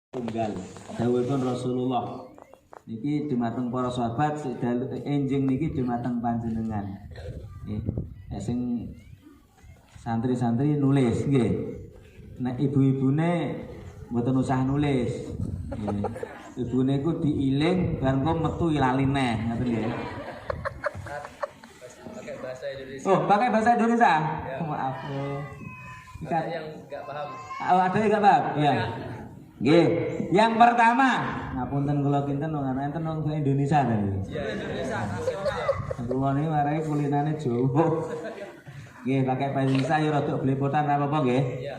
tunggal dawuhipun Rasulullah niki dumateng para sahabat enjing niki dumateng panjenengan nggih. Sing santri-santri nulis nggih. Nek ibu-ibune mboten usah nulis. Nggih. Ibune ku diiling bar engko metu lali neh ngoten nggih. Pakai bahasa Indonesia. Oh, pakai bahasa Indonesia. Ya. Maaf. Ada yang enggak paham. Oh, ada yang enggak paham? Iya. Nggih. Yang pertama, ngapunten kula kinten wong enten wong Indonesia ta niki. Iya, Indonesia nasional. Kula niki marai kulinane Jawa. Nggih, pakai bahasa Indonesia ya rada blepotan apa-apa nggih. Iya.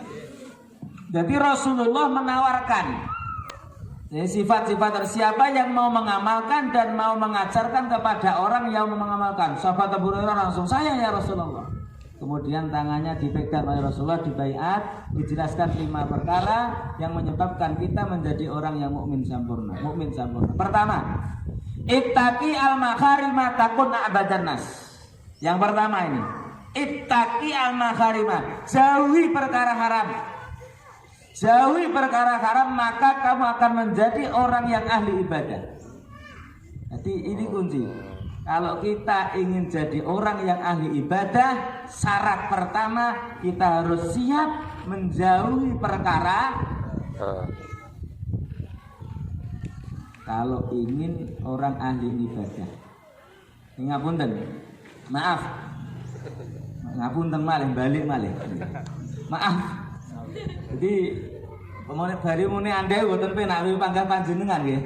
Jadi Rasulullah menawarkan sifat-sifat siapa yang mau mengamalkan dan mau mengajarkan kepada orang yang mau mengamalkan. Sahabat Abu Hurairah langsung, saya ya Rasulullah. Kemudian tangannya dipegang oleh Rasulullah, dibaiat, dijelaskan 5 perkara yang menyebabkan kita menjadi orang yang mukmin sempurna. Mukmin sempurna. Pertama, ittaqi al-makharima takun abadan nas. Yang pertama ini, ittaqi al-makharima, jauhi perkara haram. Jauhi perkara haram, maka kamu akan menjadi orang yang ahli ibadah. Jadi ini kunci. Kalau kita ingin jadi orang yang ahli ibadah, syarat pertama kita harus siap menjauhi perkara. Kalau ingin orang ahli ibadah, ngapunten, maaf, ngapunten malih, balik malih, maaf. Jadi pemonet bari muni Anda mboten penak panggah panjenengan nggih.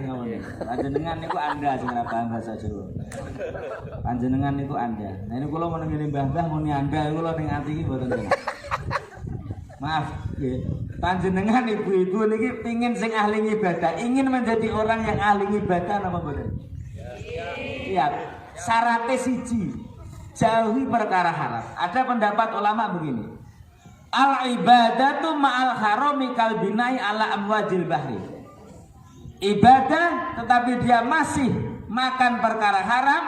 Panjenengan niku Anda sing ora paham bahasa Jawa. Panjenengan niku Anda. Nah ini kula meneng ngene mbah-mbah muni Anda kula ning ati iki mboten penak. Maaf nggih. Panjenengan ibu-ibu niki pengin sing ahli ibadah, ingin menjadi orang yang ahli ibadah napa mboten? Iya. Syaratnya siji, jauhi perkara haram. Ada pendapat ulama begini. Al-ibadatu ma'al harami kalbinai ala amwajil bahri. Ibadah tetapi dia masih makan perkara haram,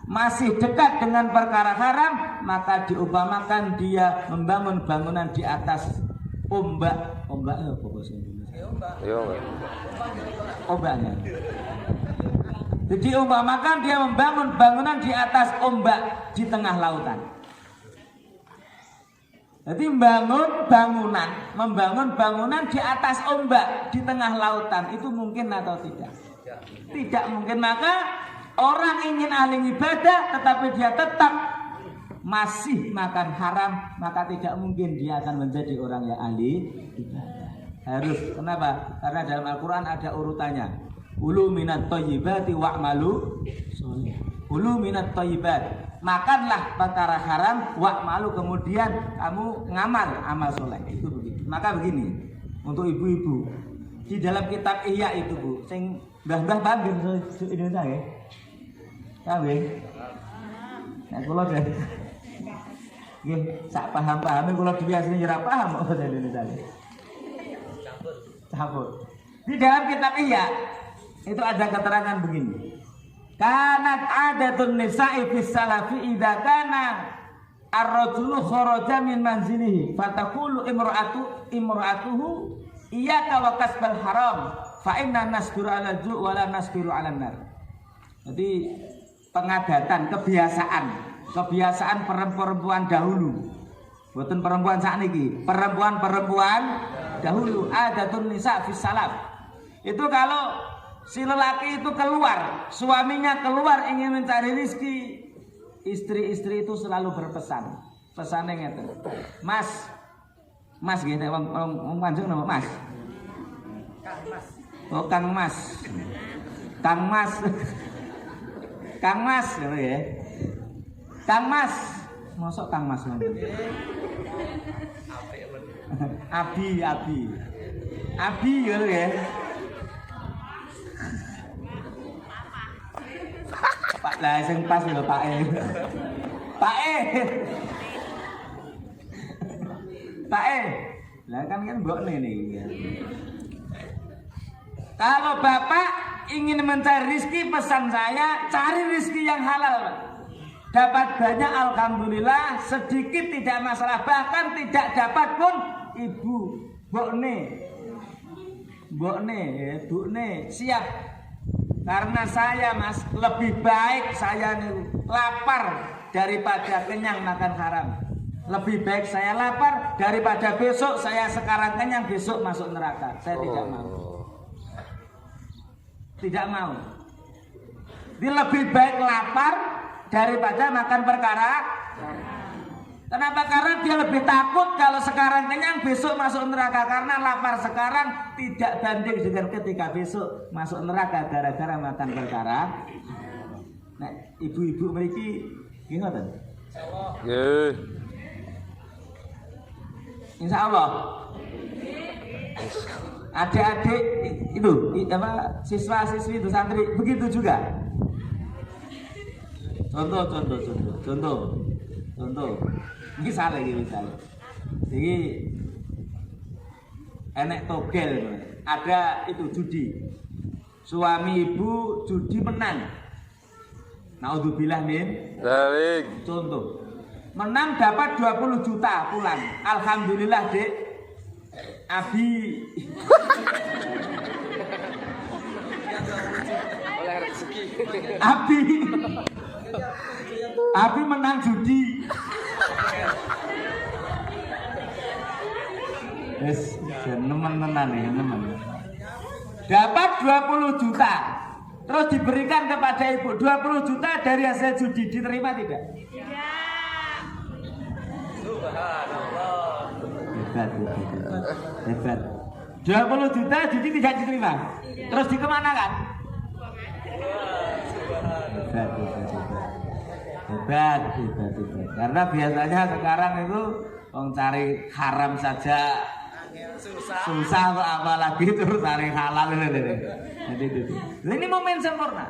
masih dekat dengan perkara haram, maka diumpamakan dia membangun bangunan di atas ombak. Ombak apa bahasa Indonesia? Ombaknya. Jadi umpamakan dia membangun bangunan di atas ombak di tengah lautan. Jadi membangun bangunan di atas ombak di tengah lautan itu mungkin atau tidak? Tidak mungkin. Maka orang ingin ahli ibadah tetapi dia tetap masih makan haram, maka tidak mungkin dia akan menjadi orang yang ahli ibadah. Harus. Kenapa? Karena dalam Al-Quran ada urutannya. Ulu minat thayyibati wa'malu sholih. Ulu minat thayyibat. Makanlah perkara haram, wa'malu, kemudian kamu ngamal amal soleh. Itu begitu. Maka begini, untuk ibu-ibu di dalam kitab Ihya itu Bu, sing mbah-mbah paham Indonesia nggih? Paham nggih? Nek kula deh. Nggih, sak paham-pahame kula dhewe asline ora paham kok bahasa Indonesia. Campur. Di dalam kitab Ihya itu ada keterangan begini. Kanat adatun nisa'i fis salafi idza kana ar-rajulu kharaja min manzilihi fataqulu imra'atuhu iyyaka wa kasbal haram fa inna nasbiru 'ala ju' wa la nasbiru 'alan nar. Jadi pengadatan, kebiasaan perempuan dahulu. Mboten perempuan sakniki, perempuan dahulu adatun nisa' fis salaf. Itu kalau si lelaki itu keluar, suaminya keluar ingin mencari rezeki, istri-istri itu selalu berpesan. Pesannya ngeten. Mas gitu, wong Panjang nama Mas. Kang Mas. Oh Kang Mas. Kang Mas. Kang Mas gitu ya. Kang Mas. Mosok Kang Mas ngono. Abi gitu ya. Pak lah sing pas lho Pak E. Lah kan mbokne niki. Kalau Bapak ingin mencari rezeki, pesan saya cari rezeki yang halal, Pak. Dapat banyak alhamdulillah, sedikit tidak masalah, bahkan tidak dapat pun Ibu mbokne mbokne, bukne siap. Karena saya Mas lebih baik saya nih lapar daripada kenyang makan haram. Lebih baik saya lapar daripada besok saya sekarang kenyang besok masuk neraka. Saya tidak mau. Tidak mau. Dia lebih baik lapar daripada makan perkara. Kenapa? Karena dia lebih takut kalau sekarang kenyang besok masuk neraka. Karena lapar sekarang tidak banding dengan ketika besok masuk neraka gara-gara makan perkara. Nah, ibu-ibu memiliki gimana? Insya Allah. Adik-adik itu apa siswa-siswi itu santri begitu juga. Contoh. Misalnya. Jadi enek togel ada itu judi. Suami ibu judi menang. Naudzubillah min. Contoh. Menang dapat 20 juta pulang. Alhamdulillah, Dek. Abi Abi menang judi. Wes, nemen-nemen ya, nemen. Dapat 20 juta. Terus diberikan kepada ibu 20 juta dari hasil judi, diterima tidak? Subhanallah. Hebat. 20 juta judi tidak diterima. Terus dikemanakan? Hebat. Karena biasanya sekarang itu orang cari haram saja susah kok, apalagi terus cari halal. Jadi itu. Ini momen sempurna.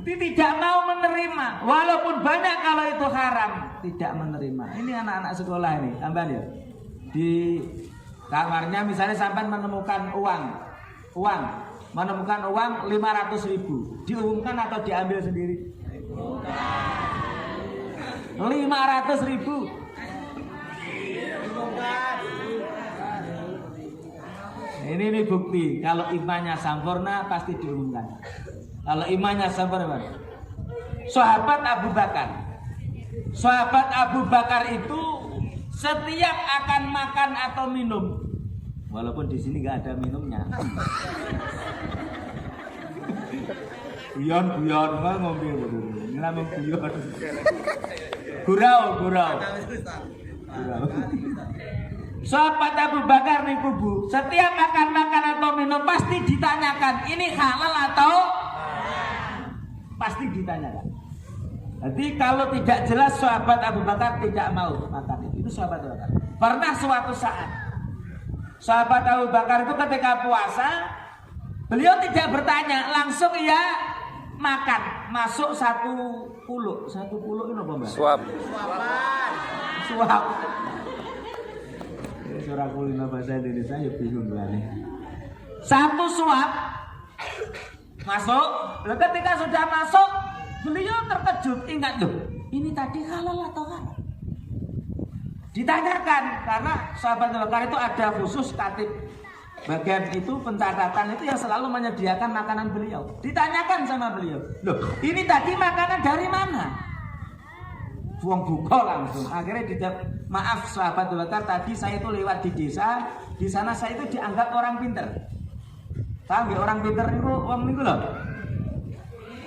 Jadi tidak mau menerima, walaupun banyak kalau itu haram, tidak menerima. Ini anak-anak sekolah ini, sampean ya. Di kamarnya misalnya sampean menemukan uang 500.000, diumumkan atau diambil sendiri? 500.000. Ini bukti kalau imannya sempurna pasti diumumkan. Kalau imannya sempurna, sahabat Abu Bakar itu setiap akan makan atau minum, walaupun di sini nggak ada minumnya. Guyon kan ngombe ini namanya guyon. Gurau. Sahabat Abu Bakar nih kubu, setiap makan atau minum pasti ditanyakan ini halal atau pasti ditanyakan. Jadi kalau tidak jelas sahabat Abu Bakar tidak mau makan itu sahabat Abu Bakar. Pernah suatu saat sahabat Abu Bakar itu ketika puasa beliau tidak bertanya, langsung ia makan, masuk satu puluk ini apa Mbak? Suap. Surah kulina bahasa Indonesia ya bingung nih. Satu suap masuk, ketika sudah masuk beliau terkejut, ingat loh, ini tadi halal atau haram? Ditanyakan karena sahabat Abu Bakar itu ada khusus katib bagian itu pencatatan itu yang selalu menyediakan makanan beliau. Ditanyakan sama beliau, loh ini tadi makanan dari mana? Buang buka langsung. Akhirnya dijawab, maaf sahabat Abu Bakar, tadi saya itu lewat di desa, di sana saya itu dianggap orang pinter. Tahu nggak orang pinter itu wong niku lho.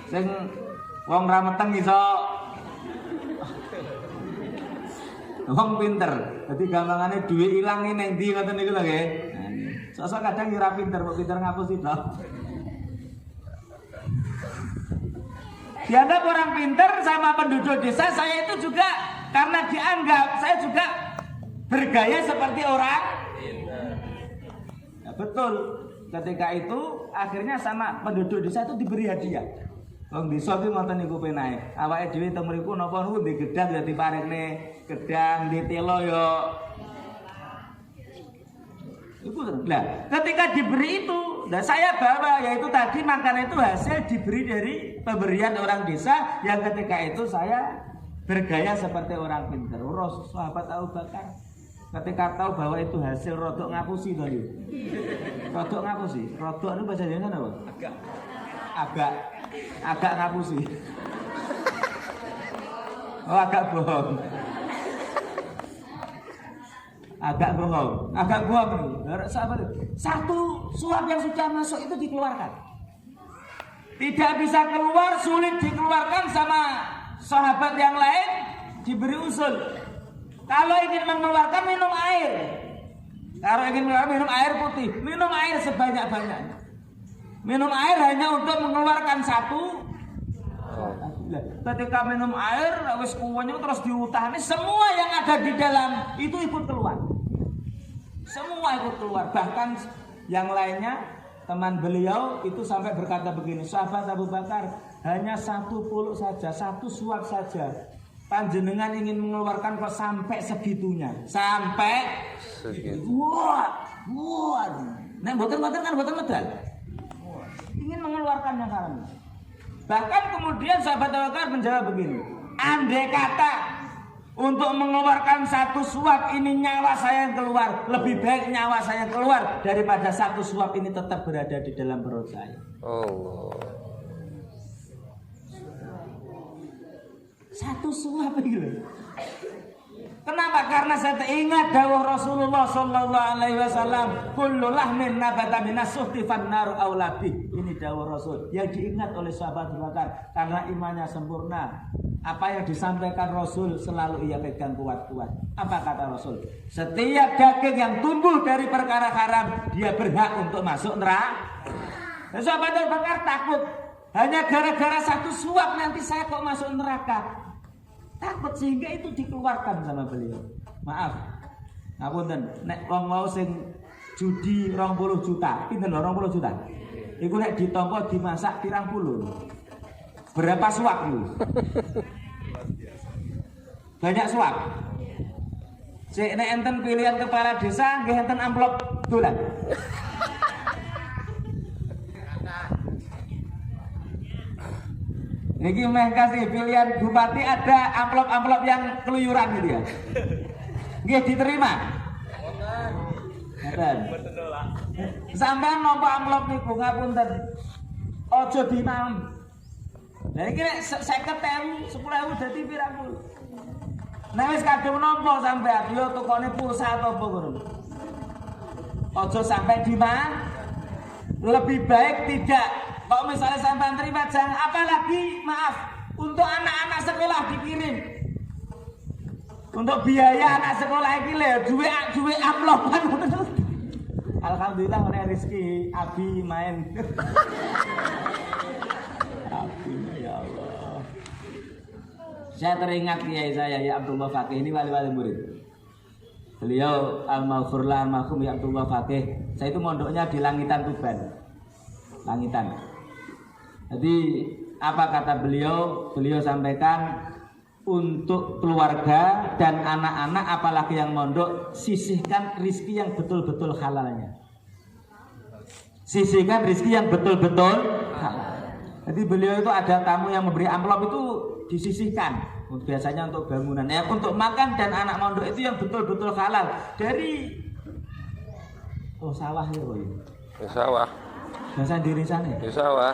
Sing wong ra meteng iso wong pinter. Dadi gampangane duwe ilang ning ndi ngoten niku lho nggih. Sosok kadang ora pinter, kok pinter ngapus itu. Dianggap orang pinter sama penduduk desa, saya itu juga karena dianggap saya juga bergaya seperti orang. Ya, betul. Ketika itu akhirnya sama penduduk desa itu diberi hadiah. Wong desa ki ngoten niku penae. Awake dhewe teng mriku napa niku ndek gedang ya diparingne gedang, ndek telo ya. Itu lah. Ketika diberi itu, dan saya bawa yaitu tadi makanan itu hasil diberi dari pemberian orang desa yang ketika itu saya bergaya seperti orang pintar. Sahabat Abu Bakar ketika tahu bahwa itu hasil rodok ngapusi tadi. Rodok ngapusi. Rodok itu bahasa Indonesia apa? Agak ngapusi. Oh, agak bohong. Agak bohong. Satu suap yang sudah masuk itu dikeluarkan. Tidak bisa keluar, sulit dikeluarkan sama sahabat yang lain, diberi usul. Kalau ingin mengeluarkan minum air. Kalau ingin mengeluarkan minum air putih, minum air sebanyak-banyaknya. Minum air hanya untuk mengeluarkan satu. Ketika minum air, wis kuwanya terus diutahani, semua yang ada di dalam itu ikut keluar. Semua ikut keluar. Bahkan yang lainnya, teman beliau itu sampai berkata begini, sahabat Abu Bakar, hanya satu puluk saja, satu suap saja. Panjenengan ingin mengeluarkan kok sampai segitunya. Sampai segitu. Wah. Nek mboten kan mboten medal. Ingin mengeluarkan yang haram. Bahkan kemudian sahabat Abu Bakar menjawab begini, andai kata untuk mengeluarkan satu suap ini nyawa saya yang keluar, lebih baik nyawa saya yang keluar daripada satu suap ini tetap berada di dalam perut saya. Allah. Satu suap gitu. Kenapa? Karena saya ingat dawuh Rasulullah sallallahu alaihi wasallam, kullu lahmin nabata minas suhti fannaru aula bih. Ini dawuh Rasul yang diingat oleh sahabat Abu Bakar karena imannya sempurna. Apa yang disampaikan Rasul selalu ia pegang kuat-kuat. Apa kata Rasul? Setiap daging yang tumbuh dari perkara haram, dia berhak untuk masuk neraka. Sahabat Abu Bakar takut hanya gara-gara satu suap nanti saya kok masuk neraka. Takut sehingga itu dikeluarkan sama beliau. Maaf, ngapunten, nek wong mau sing judi 20 juta, pinten lho 20 juta. Iku nek ditampa dimasak pirang puluh. Berapa suap itu? Banyak suap. Sik nek enten pilihan kepala desa, nggih enten amplop dolan. Niki meh kasih pilihan bupati ada amplop-amplop yang keluyuran gitu ya. Nggih diterima. Ngoten. Sampeyan nampa amplop niku ngapunten. Aja dinam. Lah iki nek 50.000, 10.000 dadi pirang puluh. Nek wis kadung nampa sampeyan yo tukone pulsa atau apa ngono. Aja sampai dimang. Lebih baik tidak. Kalau misalnya sampai terima jangan, apalagi maaf untuk anak-anak sekolah dikirim, untuk biaya anak sekolah ini le, duit amplopan. Alhamdulillah oleh rezeki Abi main. Abi ya Allah. Saya teringat kiai saya ya Abdullah Fakih, ini wali-wali murid. Beliau al-maghfurlah al-mahfum ya Abdullah Fakih. Saya itu mondoknya di Langitan Tuban. Langitan. Jadi apa kata beliau? Beliau sampaikan untuk keluarga dan anak-anak apalagi yang mondok, sisihkan rizki yang betul-betul halalnya. Sisihkan rizki yang betul-betul halal. Jadi beliau itu ada tamu yang memberi amplop itu disisihkan. Biasanya untuk bangunan, ya untuk makan dan anak mondok itu yang betul-betul halal. Dari sawah ya, Sawah. Bahasa diri sana. Sawah.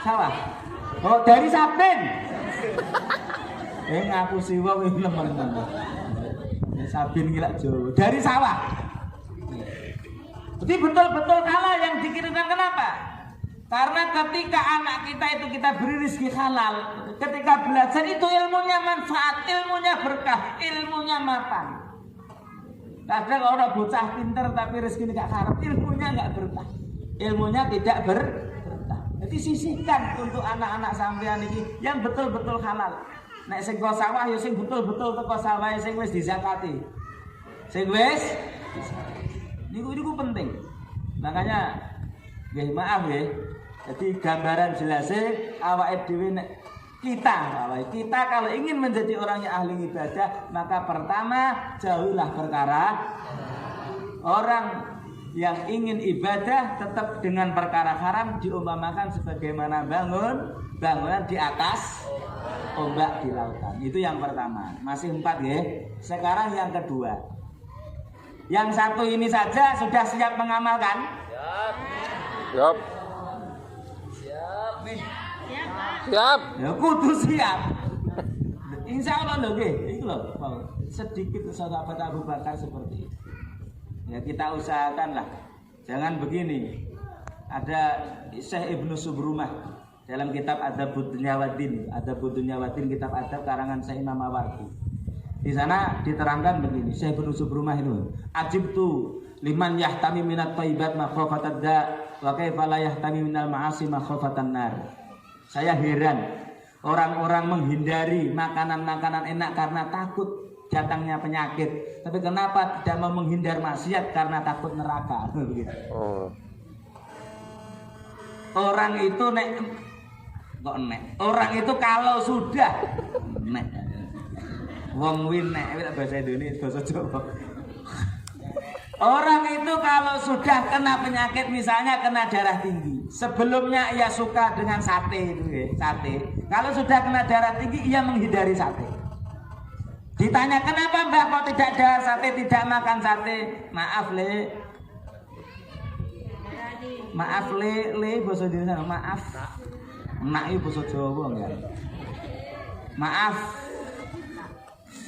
Sawah. Oh, dari Sabin. Ngapusi wong iki nemen-nemen. Sabin gila Jawa. Dari sawah. Jadi betul-betul halal yang dikirimkan. Kenapa? Karena ketika anak kita itu kita beri rezeki halal, ketika belajar itu ilmunya manfaat, ilmunya berkah, ilmunya mapan. Kadang orang bocah pinter tapi rezekinya gak haram, ilmunya gak berkah, ilmunya tidak berkah. Jadi sisihkan untuk anak-anak sampean ini yang betul-betul halal. Nek sing kok sawah ya sing betul-betul teko sawah sing wis dizakati. Sing wis niku penting. Makanya nggih maaf nggih. Jadi gambaran jelasnya awake dhewe nek kita kalau ingin menjadi orang yang ahli ibadah, maka pertama jauhilah perkara orang yang ingin ibadah tetap dengan perkara haram diumpamakan sebagaimana bangunan di atas ombak di lautan. Itu yang pertama. Masih 4 ya. Sekarang yang kedua. Yang satu ini saja sudah siap mengamalkan? Siap. Siap. Siap. Siap. Ya kudu siap. Insya Allah loh, itu loh, sedikit sahabat Abu Bakar seperti itu. Ya kita usahakanlah, jangan begini. Ada Syekh Ibnu Subrumah dalam kitab Adabud Dunyawaddin, kitab adab karangan Syekh Imam Mawardi. Di sana diterangkan begini, Syekh Ibnu Subrumah itu, ajibtu liman yahtami minat thayyibat makhafatad da wa kaifa la yahtami minal ma'asi makhafatan nar. Saya heran orang-orang menghindari makanan-makanan enak karena takut datangnya penyakit. Tapi kenapa tidak mau menghindar maksiat karena takut neraka? Begitu. Oh. Orang itu orang itu kalau sudah wong win bahasa Indonesia, bahasa Jawa. Orang itu kalau sudah kena penyakit, misalnya kena darah tinggi, sebelumnya ia suka dengan sate itu ya, sate. Kalau sudah kena darah tinggi, ia menghindari sate. Ditanya kenapa Mbak kok tidak ada sate, tidak makan sate? Maaf le bahasa Indonesia, maaf. Nak itu bahasa Jawa enggak? Maaf.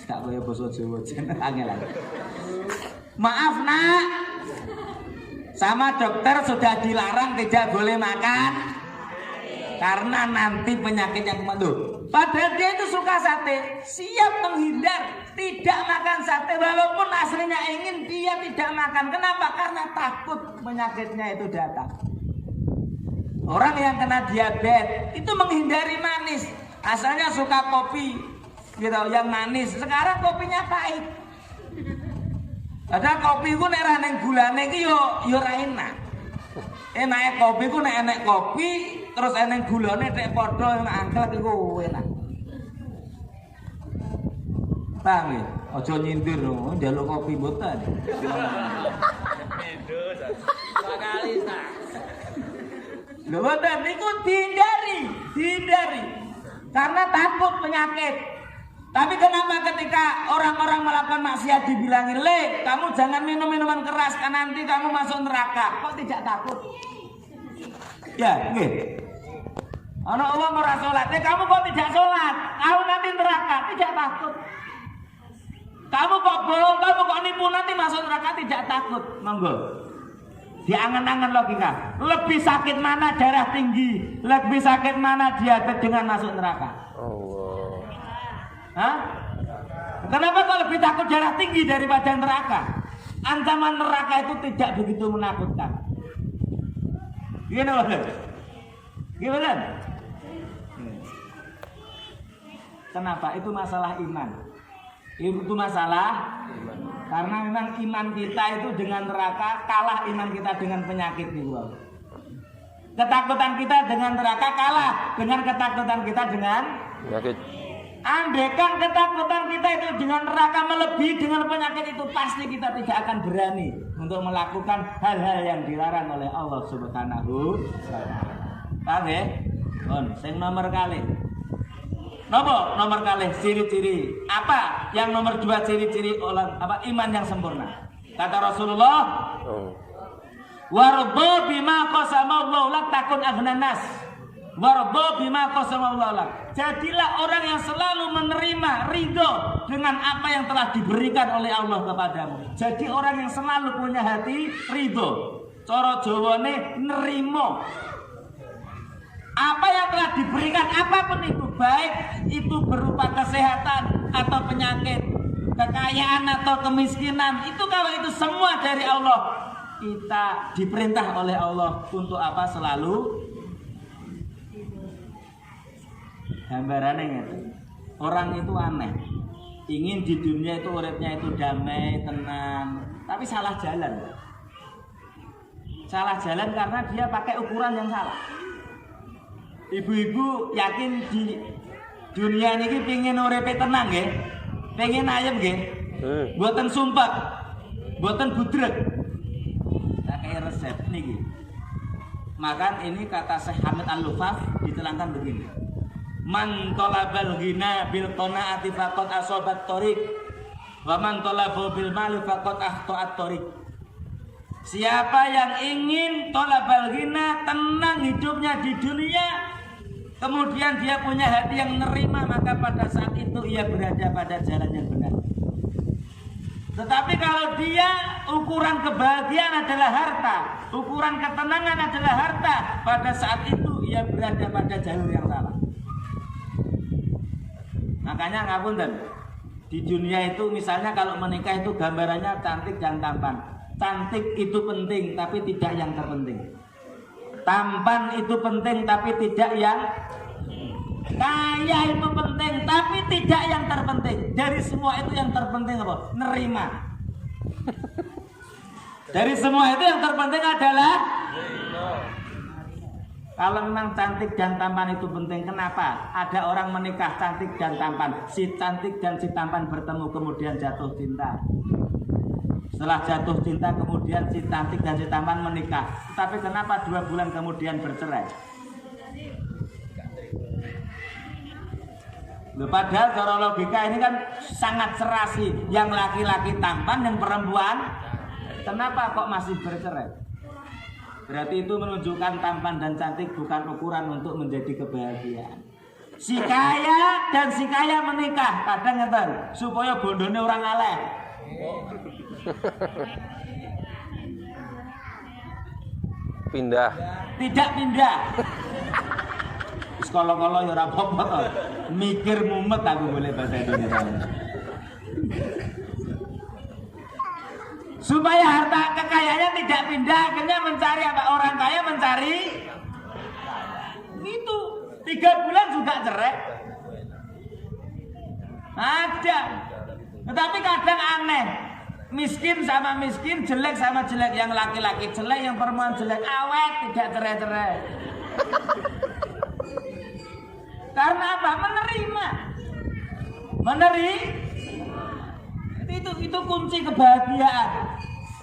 Tak boleh bahasa Jawa jeneng angel. Maaf nak, sama dokter sudah dilarang tidak boleh makan karena nanti penyakit yang kemana. Padahal dia itu suka sate, siap menghindar, tidak makan sate walaupun aslinya ingin, dia tidak makan. Kenapa? Karena takut penyakitnya itu datang. Orang yang kena diabetes itu menghindari manis, asalnya suka kopi, gitu, yang manis. Sekarang kopinya pahit. Ada kopi ku nek ra ning gulane iki yo ora enak. Enake kopi ku nek enek kopi terus enek gulane nek padha enak angkel iku enak. Paham ya? Aja nyindir njaluk kopi mboten. Dua kali tak. Lho mboten niku dihindari. Karena takut penyakit. Tapi kenapa ketika orang-orang melakukan maksiat dibilangin, "Le, kamu jangan minum minuman keras karena nanti kamu masuk neraka." Kok tidak takut? Ya, nggih. Ana wong ora salat, kamu kok tidak salat? Kamu nanti neraka, tidak takut. Kamu kok bohong, kamu kok nipu nanti masuk neraka, tidak takut. Monggo. Diangan-angan logika. Lebih sakit mana darah tinggi? Lebih sakit mana diabetes dengan masuk neraka? Allah. Hah? Kenapa kok lebih takut darah tinggi daripada neraka? Ancaman neraka itu tidak begitu menakutkan. Gimana? Kenapa? Itu masalah iman. Itu masalah iman. Karena memang iman kita itu dengan neraka kalah iman kita dengan penyakit itu. Ketakutan kita dengan neraka kalah dengan ketakutan kita dengan Penyakit. Andaikan ketakutan kita itu dengan neraka melebihi dengan penyakit itu, pasti kita tidak akan berani untuk melakukan hal-hal yang dilarang oleh Allah Subhanahu wa taala. Paham ya? Sing nomor kali. Nomor kali ciri-ciri. Apa yang nomor 2 ciri-ciri iman yang sempurna? Kata Rasulullah, "Warḍa bima qasama Allah lak takun aghnan nas." Warḍa bima qasama Allah lak. Jadilah orang yang selalu menerima ridho dengan apa yang telah diberikan oleh Allah kepadamu. Jadi orang yang selalu punya hati ridho. Cara Jawane nerimo. Apa yang telah diberikan apapun itu, baik itu berupa kesehatan atau penyakit, kekayaan atau kemiskinan, itu kalau itu semua dari Allah. Kita diperintah oleh Allah untuk apa? Selalu gambarannya gitu. Orang itu aneh, ingin di dunia itu uripnya itu damai, tenang, tapi salah jalan. Salah jalan karena dia pakai ukuran yang salah. Ibu-ibu yakin di dunia ini pengen uripe tenang nggih, pengen ayem nggih, mboten sumpek, mboten budreg. Pakai resep niki. Maka ini kata Syekh Hamid Al-Lufaf diterangkan begini. Man talabal ghina bil qanaati faqad asabat thoriq Wa man talaba bil mali faqad akhta'at thariq. Siapa yang ingin tolabal ghina, tenang hidupnya di dunia, kemudian dia punya hati yang menerima, maka pada saat itu ia berada pada jalan yang benar. Tetapi kalau dia ukuran kebahagiaan adalah harta, ukuran ketenangan adalah harta, pada saat itu ia berada pada jalur yang salah. Makanya ngapunten, di dunia itu misalnya kalau menikah itu gambarannya cantik dan tampan. Cantik itu penting tapi tidak yang terpenting. Tampan itu penting tapi tidak yang kaya itu penting tapi tidak yang terpenting. Dari semua itu yang terpenting apa? Nerima. Dari semua itu yang terpenting adalah kalau memang cantik dan tampan itu penting, kenapa ada orang menikah cantik dan tampan? Si cantik dan si tampan bertemu kemudian jatuh cinta. Setelah jatuh cinta kemudian si cantik dan si tampan menikah. Tapi kenapa 2 bulan kemudian bercerai? Loh, padahal cara logika ini kan sangat serasi. Yang laki-laki tampan, yang perempuan, kenapa kok masih bercerai? Berarti itu menunjukkan tampan dan cantik bukan ukuran untuk menjadi kebahagiaan. Si kaya dan si kaya menikah, kadang ngeten, supaya bondone orang aleh. Pindah. Tidak pindah. Sekolah-kolah ya ora apa-apa to. Mikir mumet aku boleh bahasa Indonesia. Supaya harta kekayaannya tidak pindah, akhirnya mencari apa? Orang kaya mencari itu 3 bulan juga cerai. Ada. Tetapi kadang aneh. Miskin sama miskin, jelek sama jelek. Yang laki-laki jelek, yang perempuan jelek. Awet, tidak cerai-cerai. Karena apa? Menerima. Itu kunci kebahagiaan.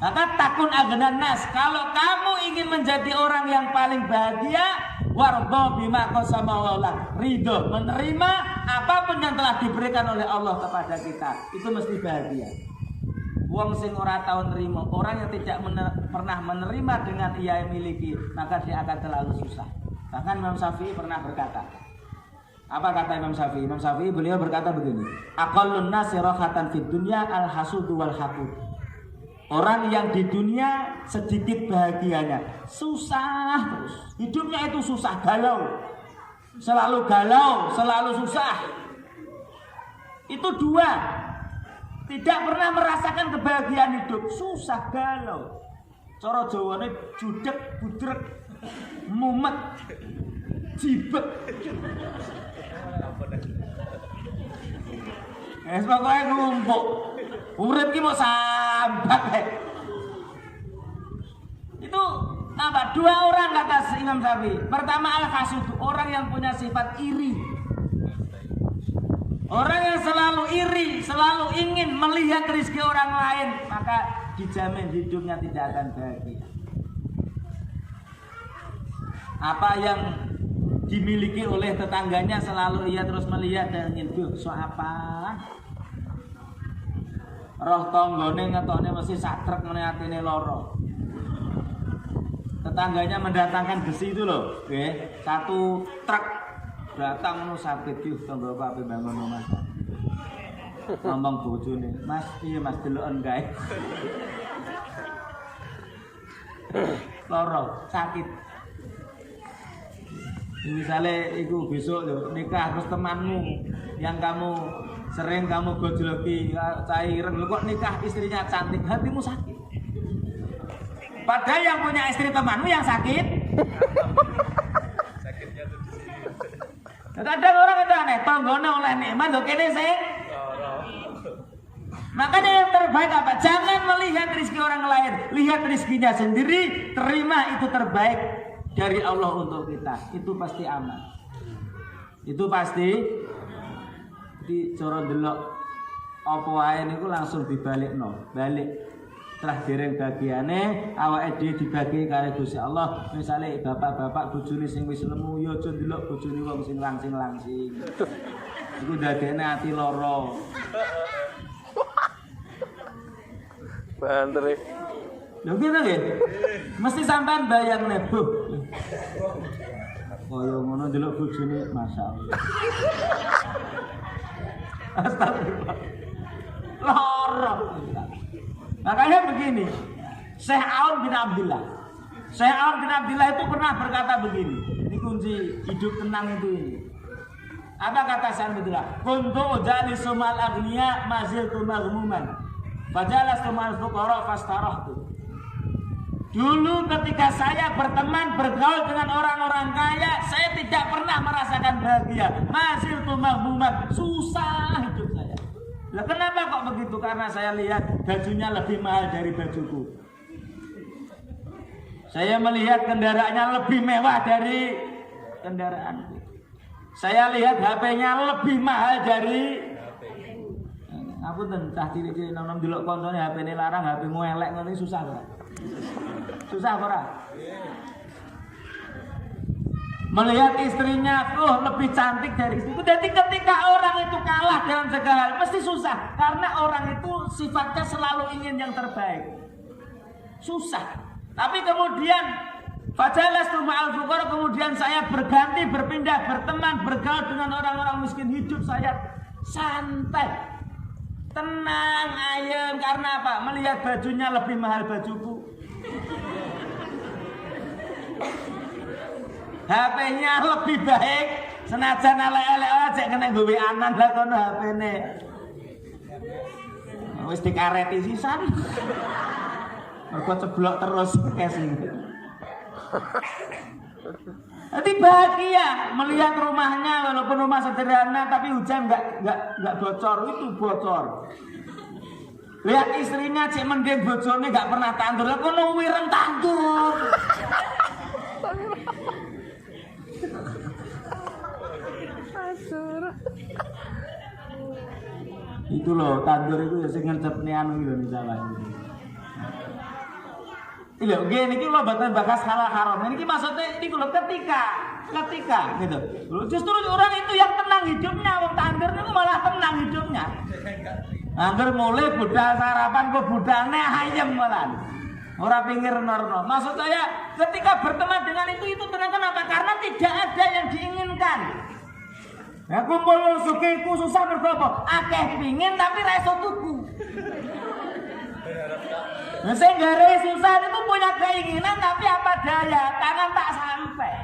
Maka takun agenan nas. Kalau kamu ingin menjadi orang yang paling bahagia, wardo bima qasamawala. Ridho, menerima apapun yang telah diberikan oleh Allah kepada kita. Itu mesti bahagia. Wong sing ora tau nerima, orang yang tidak pernah menerima dengan ia miliki, maka dia akan terlalu susah. Bahkan Imam Syafi'i pernah berkata, apa kata Imam Syafi'i? Imam Syafi'i beliau berkata begini, aqallun nasi rahatan fid dunya al-hasudu wal haqud. Orang yang di dunia sedikit bahagianya, susah terus. Hidupnya itu susah, galau. Selalu susah. Itu 2. Tidak pernah merasakan kebahagiaan hidup, susah, galau. Cara Jawane judek, budrek, mumet, jibek. Pokoknya numpuk. Urip ki mau sambat. Itu apa? 2 orang kata Imam Syafi'i. Pertama al-hasud, orang yang punya sifat iri. Orang yang selalu iri, selalu ingin melihat rezeki orang lain, maka dijamin hidupnya tidak akan bahagia. Apa yang dimiliki oleh tetangganya selalu ia terus melihat dan ingin, "Duh, so apa?" Roh tanggane ngetone mesti satrek meneh atine lara. Tetangganya mendatangkan besi itu loh, nggih, 1 truk datang ngono sakit iki tangga bapak bangun omah. Ngomong bojone, "Mas, iya Mas deloken kae." Lara, sakit. Misalnya itu besok loh, nikah terus temanmu yang kamu sering kamu gojloki cairan, lu kok nikah istrinya cantik, hatimu sakit. Padahal yang punya istri temanmu yang sakit. Kadang orang itu aneh, tanggane oleh nikmat lho kene sing. Makanya yang terbaik apa? Jangan melihat rezeki orang lain, lihat rezekinya sendiri, terima itu terbaik dari Allah untuk kita. Itu pasti aman. Itu pasti di cara delok apa wae niku langsung dibalikno, balik. Setelah dereng bagiane awake dhewe dibagi karo Gusti Allah. Misale bapak-bapak bojone sing wis lemu ya aja ndelok bojone wong sing langsing-langsing. Iku ndadekne ati lara. Banter. Lho gitu nggih. Mesti sampean bayangne, Bu. Kaya ngono ndelok bojone masyaallah. Astagfirullah. Loro. Makanya begini. Syekh Aun bin Abdullah. Syekh Aun bin Abdullah itu pernah berkata begini. Ini kunci hidup tenang itu ini. Apa kata Syekh Abdullah? Kuntu ujalisu mal aghniya maziltu maghmuman. Fajalastu mal fuqara fastarahtu. Dulu ketika saya berteman bergaul dengan orang-orang kaya, saya tidak pernah merasakan bahagia. Maziltu maghmuman, susah hidup saya. Lah kenapa kok begitu? Karena saya lihat bajunya lebih mahal dari bajuku. Saya melihat kendaraannya lebih mewah dari kendaraanku. Saya lihat HP-nya lebih mahal dari aku tentang ciri-ciri nom-nom delok koncone HP-ne larang, HP-mu elek ngene susah ora? Susah ora? Melihat istrinya lebih cantik dari istriku. Jadi ketika orang itu kalah dalam segala hal pasti susah karena orang itu sifatnya selalu ingin yang terbaik. Susah. Tapi kemudian fajalastu ma'al fuqara, kemudian saya berganti berpindah berteman bergaul dengan orang-orang miskin, hidup saya santai, tenang, ayem. Karena apa? Melihat bajunya lebih mahal bajuku. HP-nya lebih baik, senajan elek-elek aja kena nggawe anan lah kono HP-ne. Wis dikareti sisan. Mergo ceblok terus casing. Jadi bahagia melihat rumahnya walaupun rumah sederhana tapi hujan enggak bocor, itu bocor. Lihat istrinya cek mending bojone enggak pernah tandur, kono wireng tandur. Itu loh tandur itu ya sing ngencepne anu iki lho misalnya. Iya, gini iki lho bakas halal haram. Ini maksudnya ini lho ketika gitu. Justru orang itu yang tenang hidupnya, wong tandur itu malah tenang hidupnya. Angger mulai budal sarapan kok budalne ayem malah. Ora pinggir norno. Maksud saya ketika berteman dengan itu tenang. Kenapa? Karena tidak ada yang diinginkan. Ya kumpul sukiku susah berdopo. Akeh pingin tapi ra iso tuku. Nah, sing gare susah itu punya keinginan tapi apa daya, tangan tak sampai.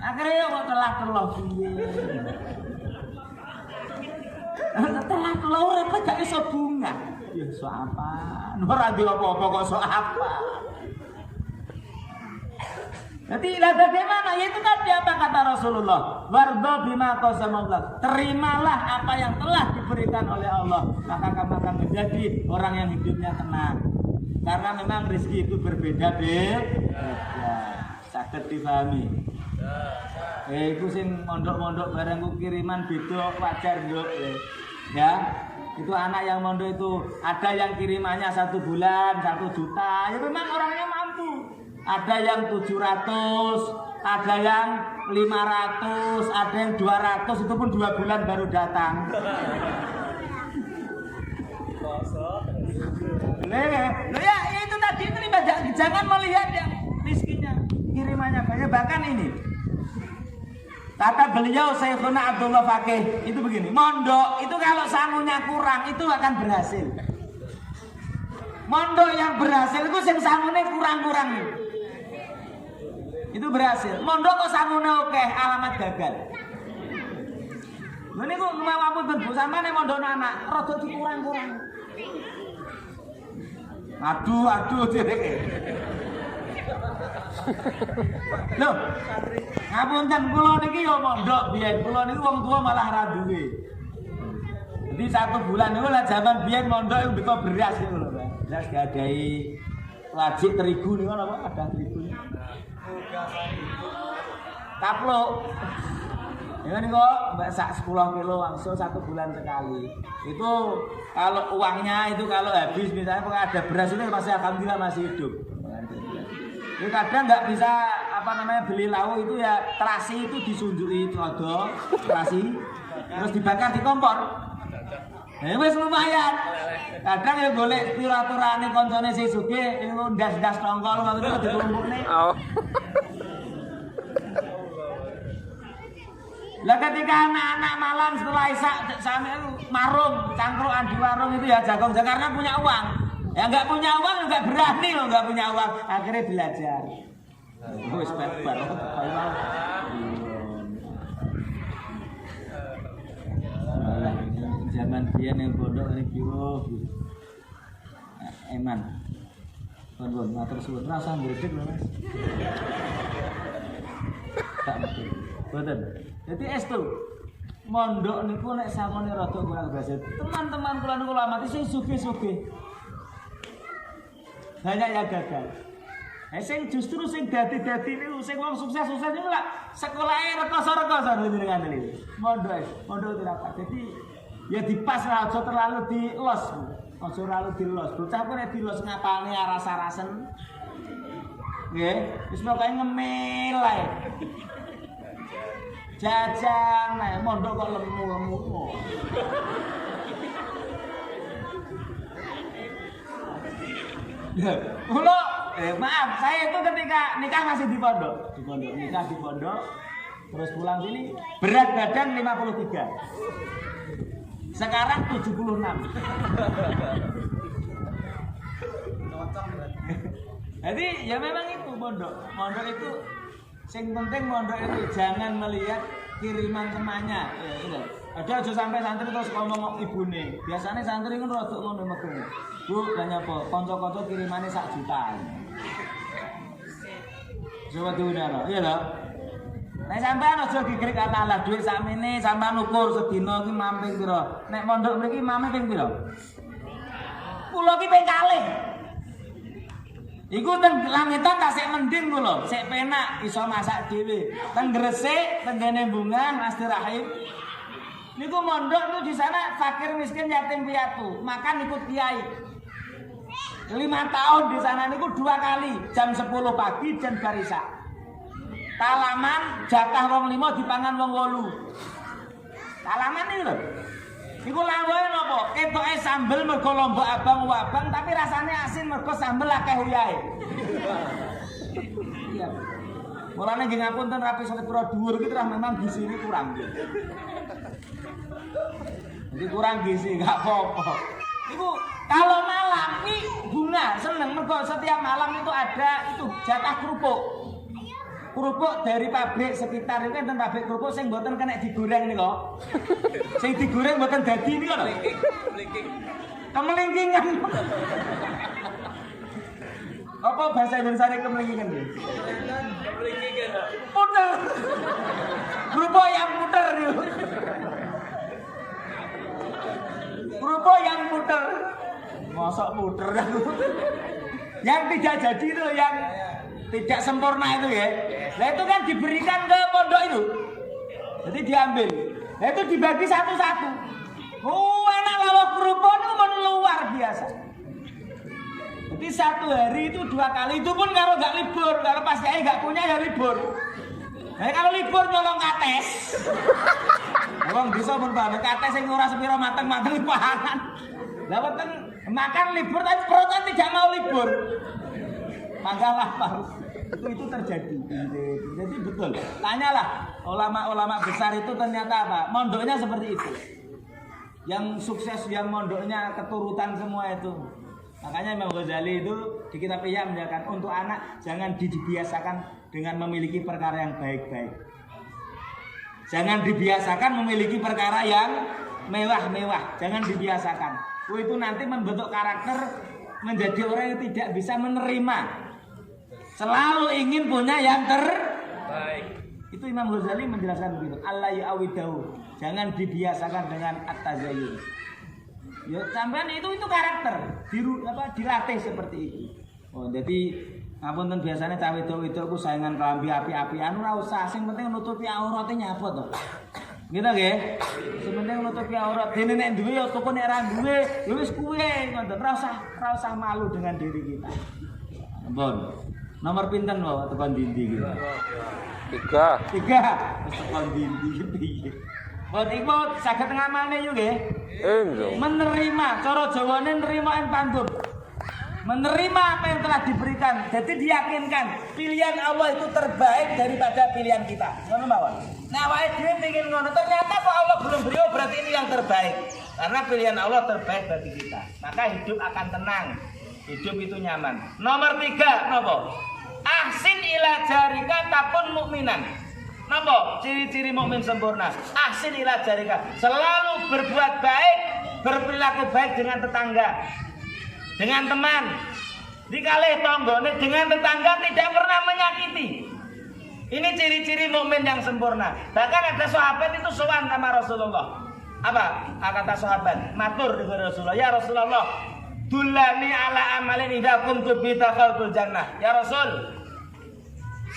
Akhirnya kok telah piye. Telah ora gak iso bunga. Ya iso apa? Ora ndek apa-apa kok iso apa. Jadi bagaimana? Yaitu tadi apa kata Rasulullah, wardo bima qasamallah. Terimalah apa yang telah diberikan oleh Allah, maka kamu akan menjadi orang yang hidupnya tenang. Karena memang rezeki itu berbeda-beda. Saged difahami. Iku sing mondok-mondok barangku kiriman beda wajar, Nduk. Ya. Itu anak yang mondok itu ada yang kirimannya 1 bulan 1 juta. Ya memang orangnya mampu. Ada yang 700, ada yang 500, ada yang 200, itu pun 2 bulan baru datang. Ya itu tadi terima, jangan melihat yang rizkinya, kirimannya banyak. Bahkan ini kata beliau Syekhuna Abdullah Fakih itu begini, mondok itu kalau sangunya kurang itu akan berhasil. Mondok yang berhasil itu sing sangune kurang-kurang itu berhasil. Mondok kok sangune oke, alamat gagal. Lha niku ngapunten Bu, sampeyan mondok anak rada dikurang-kurang. Aduh direke. Loh, ngapunten kula niki ya mondok biyen, kula niku wong tua malah ra duwe. Jadi 1 bulan niku lah zaman biyen mondok iku beko beras niku lho, Pak. Beras diadai wajib terigu niku apa ada terigu. Kaplok. Ya niku mbak sak 10 kilo langsung 1 bulan sekali. Itu kalau uangnya itu kalau habis misalnya ada beras itu masih alhamdulillah masih hidup. Ini kadang nggak bisa beli lauk itu ya terasi itu disunjui todong terasi terus dibakar di kompor. Wis lumayan. Kadang ya golek pira-pirane koncone sing sugih niku ndas-ndas tongkol ngono dikumpulne. Oh. Lah ketika anak-anak malam setelah isak sami marung, cangkruan di warung itu ya jagung karena punya uang. Ya enggak punya uang enggak berani loh enggak punya uang. Akhirnya belajar. Wis barbar. Zaman biyen yang pondok ini biyo. Eman. Pondok matur suwun rasa ngredeg lho Mas. Tak betul. Boten. Jadi estu mondok niku nek samone rada kurang basit. Teman-teman kula niku amati sing sugih-sugih. Banyak yang gagal. Sing justru sing dadi-dadi niku sing wong sukses-sukses niku lak sekolahe rekoso-rekoso jenengan niku. Mondok tirakat. Jadi ya dipas lah aja terlalu dilos. Aja terlalu dilos. Bocah ku nek dilos ngapalne aras-arasen. Nggih, wis pokoke ngemil ae. Jajan ae mondok kok lemu-lemu. Kulo maaf, saya itu ketika nikah masih di pondok. Nikah di pondok. Terus pulang sini berat badan 53. Sekarang 76. Jadi ya memang itu pondok. Pondok itu sing penting mondok itu jangan melihat kiriman temannya. Ya, ada aja sampai santri terus ngomong ibune. Biasanya santri kan rada ngono metu. Bu, lah nyapa? Kanca-kanca kirimane 1 juta. Coba diundang, iya lho. Nek sampean aja dikrik Allah dhuwit sakmene sampean ukur sedina iki mamping pira. Nek mondok mriki mame ping pira? Kula ki ping kalih. Iku teng langitan tasik mending kula, sik penak iso masak dhewe. Teng Gresik, teng kene Bungan, Masjid Rahim. Niku mondok niku di sana fakir miskin yatim piatu, makan ikut kiai. 5 tahun di sana niku 2 kali, jam 10 pagi dan barisa. Talaman jatah wong 5 dipangan wong 8. Talaman iki lho. Iku lawae napa? Ketoke sambel mergo lombok abang wabang tapi rasane asin mergo sambel akeh uyahe. Iya. Mulane nggih ngapunten rapi sate pira dhuwur iki terus memang gisine kurang. Jadi kurang gizi enggak apa-apa. Iku kalau malam nih bunga seneng mergo setiap malam itu ada itu jatah kerupuk. Kerupuk dari pabrik sekitar itu kan pabrik kerupuk sing mboten kena digoreng nih kok. Sing digoreng mboten dadi niku lho. Kemelingkingan. Apa bahasa Indonesia kemelingkingan? Kemelingkingan. Puter. Kerupuk yang puter niku. Kerupuk yang puter. Mosok puter. Yang tidak jadi itu yang tidak sempurna itu ya. Nah itu kan diberikan ke pondok itu. Jadi diambil. Nah itu dibagi satu-satu. Oh enak lawak kerupuk itu luar biasa. Jadi 1 hari itu 2 kali. Itu pun kalau nggak libur. Kalau pas kiai nggak punya ya libur. Nah kalau libur nyolong kates. Wong bisa pun banget kates yang ora sepiro mateng-mateng pangan. Lah wonten makan libur tapi perutnya tidak mau libur. Manggalah Pak. Itu terjadi. Jadi betul. Tanyalah ulama-ulama besar itu ternyata apa? Mondoknya seperti itu. Yang sukses yang mondoknya keturutan semua itu. Makanya Imam Ghazali itu di kitab Ihya menjelaskan untuk anak jangan dibiasakan dengan memiliki perkara yang baik-baik. Jangan dibiasakan memiliki perkara yang mewah-mewah. Jangan dibiasakan. Itu nanti membentuk karakter menjadi orang yang tidak bisa menerima. Selalu ingin punya yang terbaik. Itu Imam Ghazali menjelaskan begitu. Allah ya'awidahu. Jangan dibiasakan dengan at-tazayyun. Ya sampean itu karakter. Dilatih seperti itu. Oh, jadi ngapunten biasanya cawe wedok ku saingan kelambi api-apian ora usah, sing penting nutupi aurate nyapa to. Gitu nggih. Sing penting nutupi aurat. Dene nek duwe ya tuku nek ora duwe ya wis kuwe ngoten. Ora usah malu dengan diri kita. Ampun. Nomor pinten wae tekan dindi iki? 3. Wis tekan dindi piye? Buat iku saged ngamane yo nggih. Enggak. Menerima, cara Jawane nerimaen pantun. Menerima apa yang telah diberikan. Jadi diyakinkan pilihan Allah itu terbaik daripada pilihan kita. Ngono mawon. Nah, awake dhewe pengen ngono, ternyata kok Allah belum beliau berarti ini yang terbaik. Karena pilihan Allah terbaik bagi kita. Maka hidup akan tenang. Hidup itu nyaman. Nomor 3, napa? Ahsin ila jarika takun mukminan. Napa? Ciri-ciri mukmin sempurna. Ahsin ila jarika. Selalu berbuat baik, berperilaku baik dengan tetangga. Dengan teman, dikalih tonggone, dengan tetangga tidak pernah menyakiti. Ini ciri-ciri mukmin yang sempurna. Bahkan ada sahabat itu sowan sama Rasulullah. Apa? Kata sahabat, matur kepada Rasulullah, ya Rasulullah, dulani ala amalin idza kuntu bi dakhaltul jannah. Ya Rasul,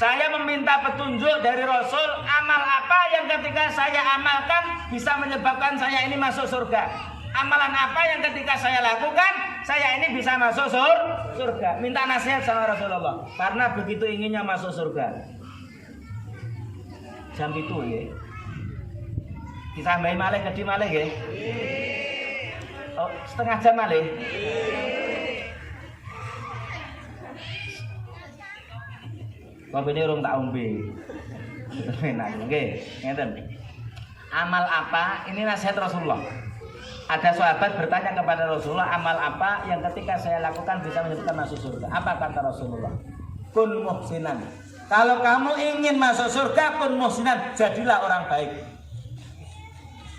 saya meminta petunjuk dari Rasul, amal apa yang ketika saya amalkan bisa menyebabkan saya ini masuk surga. Amalan apa yang ketika saya lakukan, saya ini bisa masuk surga. Minta nasihat sama Rasulullah. Karena begitu inginnya masuk surga. Jam itu ya. Ditambahi malih gede malih ya. Oh, setengah jam malih. Kopi ini urung tak ombe. Enak, oke, ngeten. Amal apa? Ini nasihat Rasulullah. Ada sahabat bertanya kepada Rasulullah, amal apa yang ketika saya lakukan bisa menyebabkan masuk surga? Apa kata Rasulullah? Kun muhsinan. Kalau kamu ingin masuk surga, kun muhsinan, jadilah orang baik.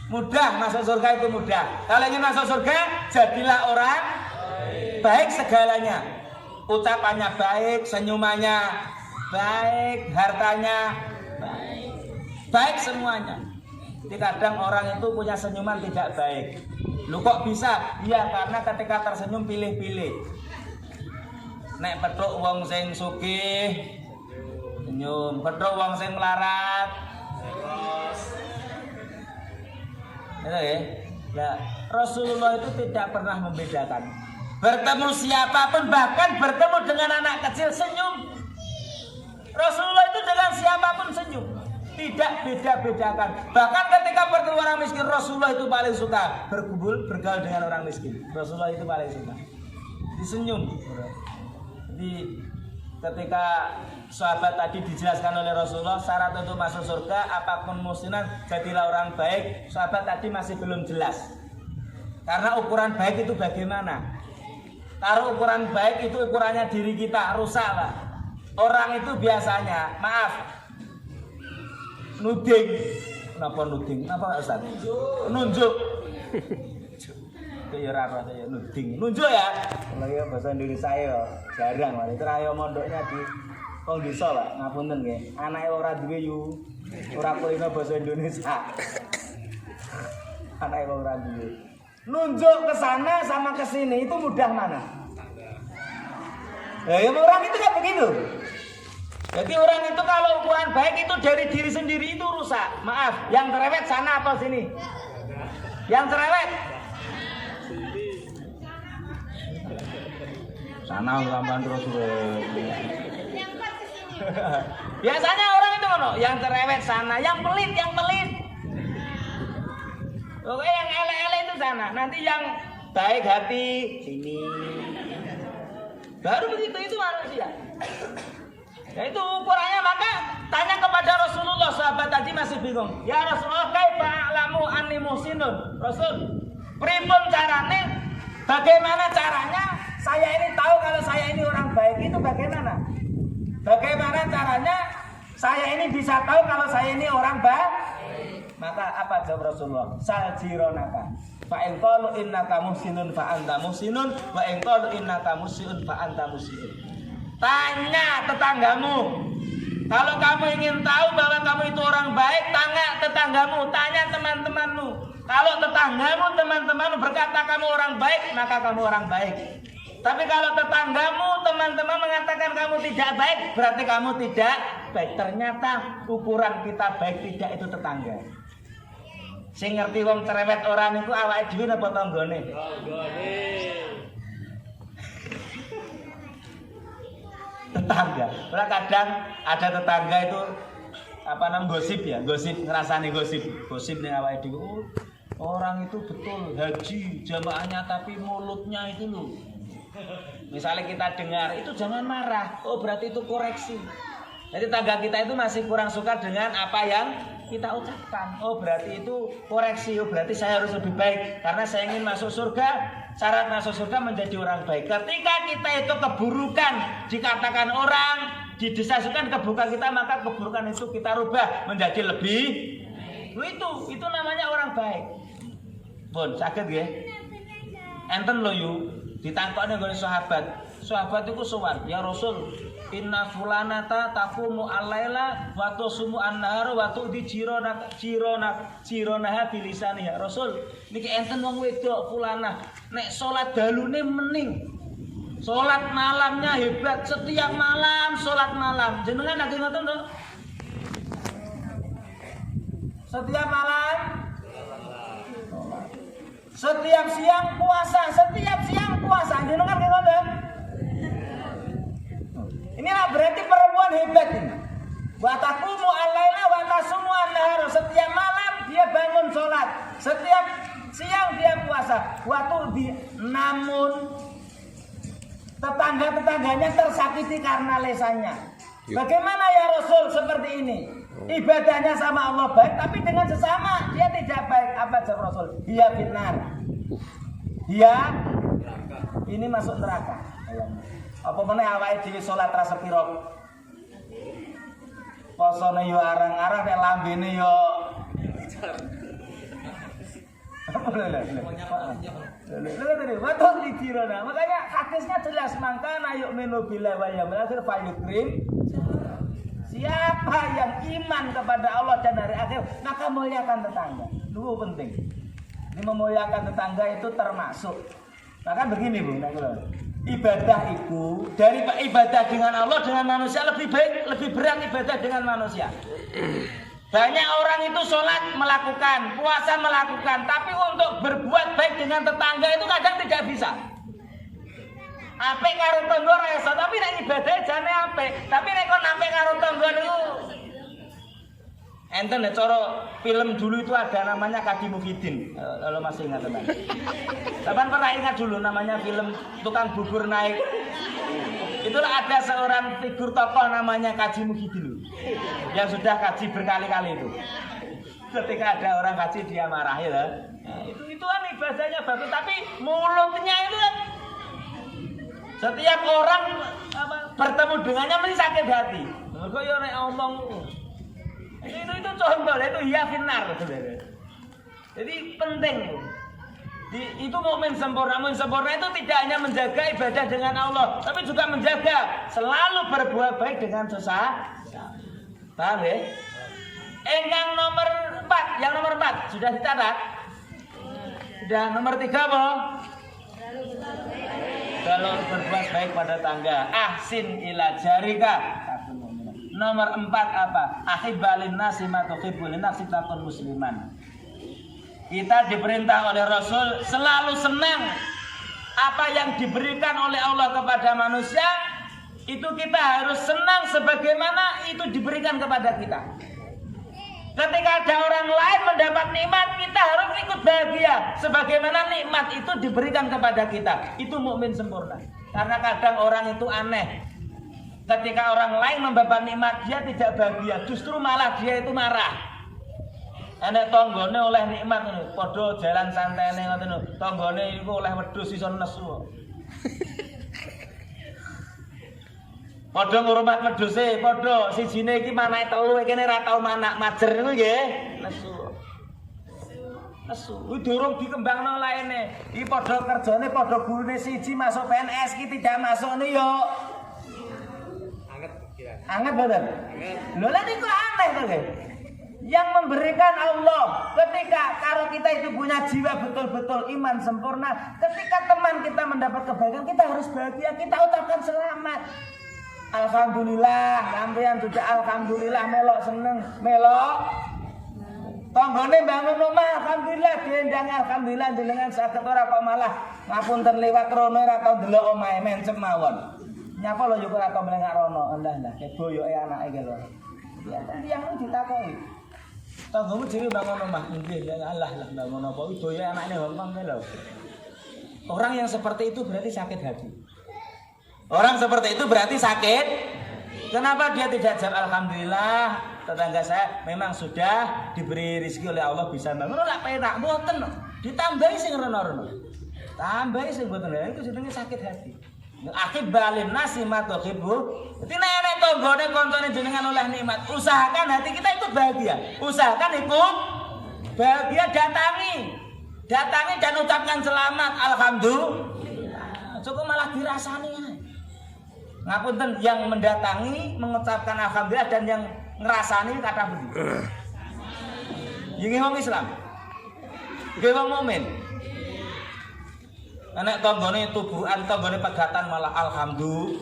Mudah masuk surga itu mudah. Kalau ingin masuk surga, jadilah orang baik segalanya. Ucapannya baik, senyumannya baik, hartanya baik. Baik semuanya. Jadi kadang orang itu punya senyuman tidak baik. Lu kok bisa? Ya karena ketika tersenyum pilih-pilih. Nek petuk wong sing sugih senyum, petuk wong sing melarat. Ya, ya, Rasulullah itu tidak pernah membedakan. Bertemu siapapun, bahkan bertemu dengan anak kecil senyum. Rasulullah itu dengan siapapun senyum. Tidak beda-bedakan. Bahkan ketika bertemu orang miskin, Rasulullah itu paling suka bergaul dengan orang miskin. Rasulullah itu paling suka disenyum. Jadi ketika sahabat tadi dijelaskan oleh Rasulullah syarat untuk masuk surga apapun musliman jadilah orang baik. Sahabat tadi masih belum jelas. Karena ukuran baik itu bagaimana? Kalau ukuran baik itu ukurannya diri kita, rusak lah. Orang itu biasanya, maaf, nuding. Kenapa nuding? Kenapa Ustaz? Nunjuk. Itu ya ora ya nuding. Nunjuk ya. Kalau ya bahasa Indonesia ya jarang lah. Itu ayo mondoknya di wong desa lah, ngapunten nggih. Anake ora duwe yu. Ora kulino bahasa Indonesia. Anake ora duwe. Nunjuk ke sana sama ke sini itu mudah mana? Ya orang itu kan begitu. Jadi orang itu kalau ukuran baik itu dari diri sendiri itu rusak. Maaf, yang cerewet sana apa sini? Yang cerewet sana lamban terus. Biasanya orang itu mana? Yang cerewet sana, yang pelit. Oke, yang elek-elek itu sana. Nanti yang baik hati sini. Baru begitu itu manusia. Ya itu ukurannya, maka tanya kepada Rasulullah, sahabat tadi masih bingung. Ya Rasulullah, kaifa a'lamu anni muhsinun? Rasul, pripun carane? Bagaimana caranya saya ini tahu kalau saya ini orang baik itu bagaimana? Bagaimana caranya saya ini bisa tahu kalau saya ini orang baik? Maka apa jawab Rasulullah? Saljironaka. Fa in qalu innaka muhsinun fa anta muhsinun wa in qalu innaka musiun fa anta musiun. Tanya tetanggamu. Kalau kamu ingin tahu bahwa kamu itu orang baik, tanya tetanggamu, tanya teman-temanmu. Kalau tetanggamu, teman-temanmu berkata kamu orang baik, maka kamu orang baik. Tapi kalau tetanggamu, teman-teman mengatakan kamu tidak baik, berarti kamu tidak baik. Ternyata ukuran kita baik tidak itu tetangga. Sing ngerti wong cerewet orang itu awake dhewe napa tanggane? Tetangga. Karena kadang ada tetangga itu gosip ya, ngerasani gosip ning awake dhewe. Orang itu betul haji jamaahnya tapi mulutnya itu loh. Misalnya kita dengar itu jangan marah. Oh berarti itu koreksi. Jadi tangga kita itu masih kurang suka dengan apa yang kita ucapkan. Oh berarti itu koreksi. Oh berarti saya harus lebih baik karena saya ingin masuk surga. Syarat masuk surga menjadi orang baik. Ketika kita itu keburukan dikatakan orang, didesaskan keburukan kita, maka keburukan itu kita rubah menjadi lebih. Itu namanya orang baik. Pun sakit nggih. Enten lho yu ditangkokne nggon sahabat. Sahabat iku sowan, ya Rasul, inna fulanata taqumu al-laila wa tusumu an-nahar wa tu'di jironaha bilisani ya Rasul. Niki enten wong wedok fulanah nek salat dalune mening. Salat malamnya hebat, setiap malam salat malam. Jenengan nggih ngoten to? Setiap malam setiap siang puasa, jenengan nggih ngoten? Inilah berarti perempuan hebat ini. Wa taqumu al-laila wa tasumu an-nahar. Setiap malam dia bangun sholat, setiap siang dia puasa. Namun tetangga-tetangganya tersakiti karena lesannya. Bagaimana ya Rasul seperti ini? Ibadahnya sama Allah baik, tapi dengan sesama dia tidak baik. Apa jawab Rasul? Dia fitnar. Dia ini masuk neraka. Apa meneh awake dhewe salat ra sepiro. Posone yo arang-arang nek lambene yo makanya hadisnya jelas mangkana yu'minu billahi wal yawmil akhir fayukrim. Siapa yang iman kepada Allah dan hari akhir maka muliakan tetangga. Dulu penting. Ini memuliakan tetangga itu termasuk. Maka begini Bu, ibadah itu dari ibadah dengan Allah dengan manusia lebih baik, lebih berat ibadah dengan manusia. Banyak orang itu sholat melakukan, puasa melakukan, tapi untuk berbuat baik dengan tetangga itu kadang tidak bisa. Apik karo tangga ora iso, tapi nek ibadah jane apik, tapi nek kon apik karo tangga niku enten ya cara film dulu itu ada namanya Kadi Mufidin. Kalau masih ingat teman. Teman pernah ingat dulu namanya film Tukang Bubur Naik. Itulah ada seorang figur tokoh namanya Kaji Mufidin yang sudah kaji berkali-kali itu. Ketika ada orang kaji dia marah ya. Nah, itu kan ibadahnya bagus tapi mulutnya itu kan setiap orang bertemu dengannya mesti sakit hati. Mergo yo nek omong itu contoh, itu ya finar. Jadi penting. Itu mukmin sempurna. Mukmin sempurna itu tidak hanya menjaga ibadah dengan Allah, tapi juga menjaga selalu berbuat baik dengan sesama. Paham ya? Yang nomor 4 sudah dicatat. Sudah nomor 3 apa? Kalau berbuat baik pada tangga, ahsin ila jarika. Nomor 4 apa? Ahibbalin nasi ma tuhibbul nafsi takun musliman. Kita diperintah oleh Rasul selalu senang apa yang diberikan oleh Allah kepada manusia, itu kita harus senang sebagaimana itu diberikan kepada kita. Ketika ada orang lain mendapat nikmat, kita harus ikut bahagia sebagaimana nikmat itu diberikan kepada kita. Itu mukmin sempurna. Karena kadang orang itu aneh. Ketika orang lain mendapat nikmat, dia tidak bahagia, justru malah dia itu marah. Enek tanggane oleh nikmat ngono, padha jalan santene ngoten lho. Tanggane iku oleh wedhus iso nesu. Padha ngurmat wedhuse, padha sijine iki manake telu, kene ra tau manak majer niku nggih. Nesu. Kuwi durung dikembangno laene. Iki padha kerjane padha gurune siji masuk PNS iki tidak masuk niku yo. Anget bener. Lho lha niku aneh to nggih. Yang memberikan Allah ketika kalau kita itu punya jiwa betul-betul iman sempurna, ketika teman kita mendapat kebaikan kita harus bahagia, kita ucapkan selamat. Alhamdulillah, sampeyan sudah alhamdulillah melok seneng, melok. Tanggane bangun omah alhamdulillah, diendang alhamdulillah jenengan saged ora kok malah ngapunten liwat rono ora tau ndelok omahe mencem mawon. Nyapa lho yo ora tau menengak rono, endah keboyoke anake iki lho. Ya tiyang ditakoki. Tanggomu dhewe bangun omah nggih ya Allah lah bangun apa doya anakne Hongkong lho. Orang yang seperti itu berarti sakit hati. Orang seperti itu berarti sakit. Kenapa dia tidak jawab alhamdulillah tetangga saya memang sudah diberi rezeki oleh Allah bisa bangun ora penak mboten ditambahi sing reno-reno. Tambahi sing mboten itu jenenge sakit hati. Akib balin nasi matohibu. Jadi nenek tonggone koncone jenengan oleh nikmat. Usahakan hati kita itu bahagia. Usahakan ikut bahagia datangi dan ucapkan selamat alhamdulillah. Cukup malah dirasani ya. Ngapunten yang mendatangi mengucapkan alhamdulillah dan yang ngerasani kata begitu. Ini wong Islam. Iki wong mukmin. Anak tanggane tubuhan, tanggane pegatan malah alhamdulillah.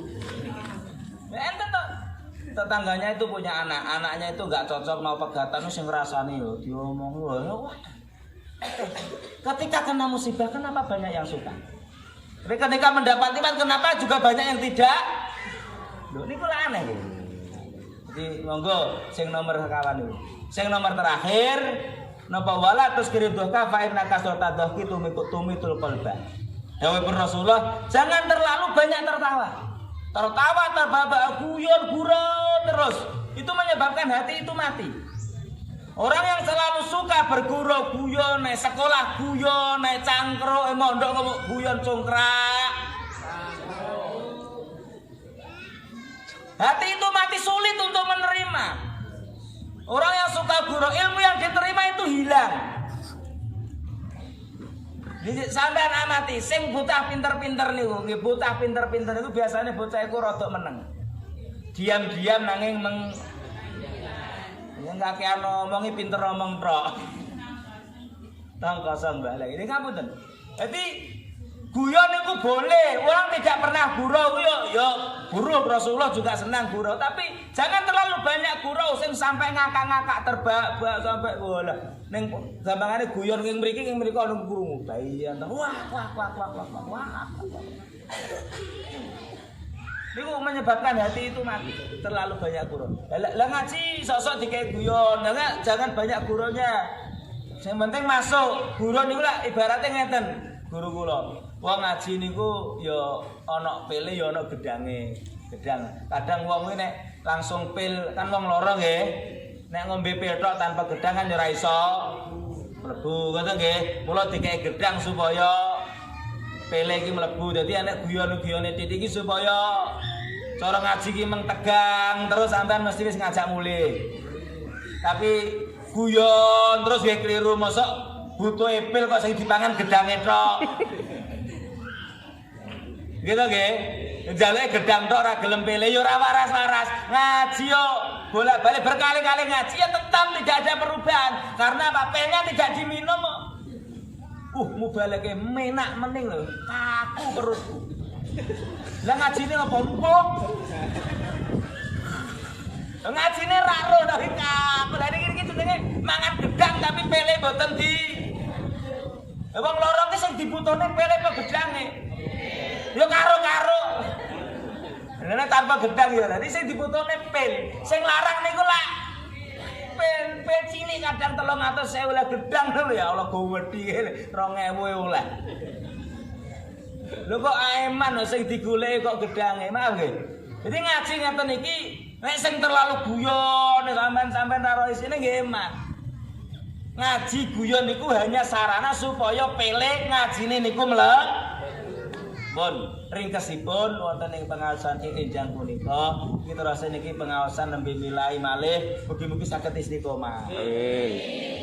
Enten toh tetangganya itu punya anak, anaknya itu enggak cocok mau pegatan sing ngrasani lho, diomong lho. Ketika kena musibah kenapa banyak yang suka? Tapi ketika mendapat nikmat kenapa juga banyak yang tidak? Lho niku lha aneh lho. Jadi monggo sing nomor sekawan niku. Sing nomor terakhir napa wala terus kiridhoka fa inna kasratadhki tumitul qalba. Dawuh Rasulullah, jangan terlalu banyak tertawa. Tertawa terbabak guyon gurau terus. Itu menyebabkan hati itu mati. Orang yang selalu suka bergurau guyon, naik sekolah guyon, naik cangkruk, mondok ngomong guyon congkrak. Hati itu mati sulit untuk menerima. Orang yang suka gurau, ilmu yang diterima itu hilang. Sampean amati, sing bocah pinter-pinter niku, nggih bocah pinter-pinter niku biasanya bocah iku rada meneng. Diam-diam nanging ya enggak kaya ngomongi pinter ngomong tok. Tong kosong balik. Ini ngapunten. Jadi guyon niku boleh, orang tidak pernah gurau yo gurau Rasulullah juga senang gurau, tapi jangan terlalu banyak gurau sing sampai ngakak-ngakak terbak sampai bola. Ning gampangane guyon ning mriki ana krungu. Bayan wah. Niku menyebabkan hati itu mati. Terlalu banyak gurau. Lah ngaji sok-sok dikek guyon. Jangan banyak guronya. Yang penting masuk. Gurau niku lah ibaratnya ngeten. Guru kula. Wong ngaji niku ya ana pile ya ana gedange. Gedang. Kadang wong kuwi nek langsung pil kan wong loro nggih. Nek ngombe pil tok tanpa gedang kan ora iso mlebu ngoten nggih. Mula dikek gedang supaya pile iki mlebu. Dadi anek guyon-guyone titik iki supaya cara ngaji ki meng tegang terus sampean mesti wis ngajak mulih. Tapi guyon terus nggih kliru mosok butuh epil kok sing dipangan gedange tok. Gitu nggih. Jaluk gedang tok ora gelem pile ya ora waras-waras. Ngaji yo bolak-balik berkali-kali ngaji ya tetap tidak ada perubahan karena apa? Pilnya tidak diminum. Mubaleke menak mening lho. Kaku perutku. Lah ngajine apa empuk? Ngajine ra ro tapi kaku. Lah iki jenenge mangan gedang tapi pile mboten di. Wong loro ki sing dibutone pile apa gedange? Ya karo-karo. Nek tanpa gedang ya. Dadi sing dibutone pil, sing larang niku lak pil cilik kadang 300.000 lah gedang lho ya Allah gowedhi 2.000 oleh. Lho kok aeman sing digoleki kok gedange, maaf nggih. Jadi ngaji ngeten iki nek sing terlalu guyon sampean karo isine nggih eman. Ngaji guyon niku hanya sarana supaya pelek ngajine niku Bon, ringkesipun wonten ing pengaosan ing enjang punika kita rasa niki pengaosan nembe milai malih mugi-mugi saged istiqomah.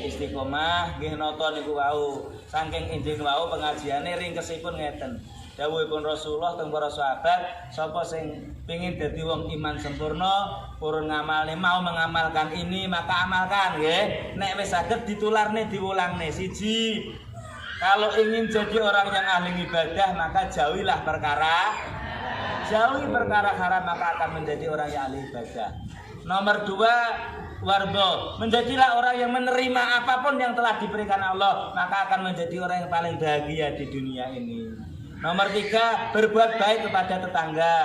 Istiqomah nggih nata niku wau. Saking enjing wau pengajiane ringkesipun ngeten. Dawuhipun Rasulullah teng para sahabat, sapa sing pengin dadi wong iman sempurna, purun ngamalne mau mengamalkan ini maka amalkan nggih. Nek wis saged ditularne diwulangne siji. Kalau ingin jadi orang yang ahli ibadah maka jauhi perkara haram maka akan menjadi orang yang ahli ibadah. Nomor 2, wardo, menjadilah orang yang menerima apapun yang telah diberikan Allah maka akan menjadi orang yang paling bahagia di dunia ini. Nomor 3, berbuat baik kepada tetangga.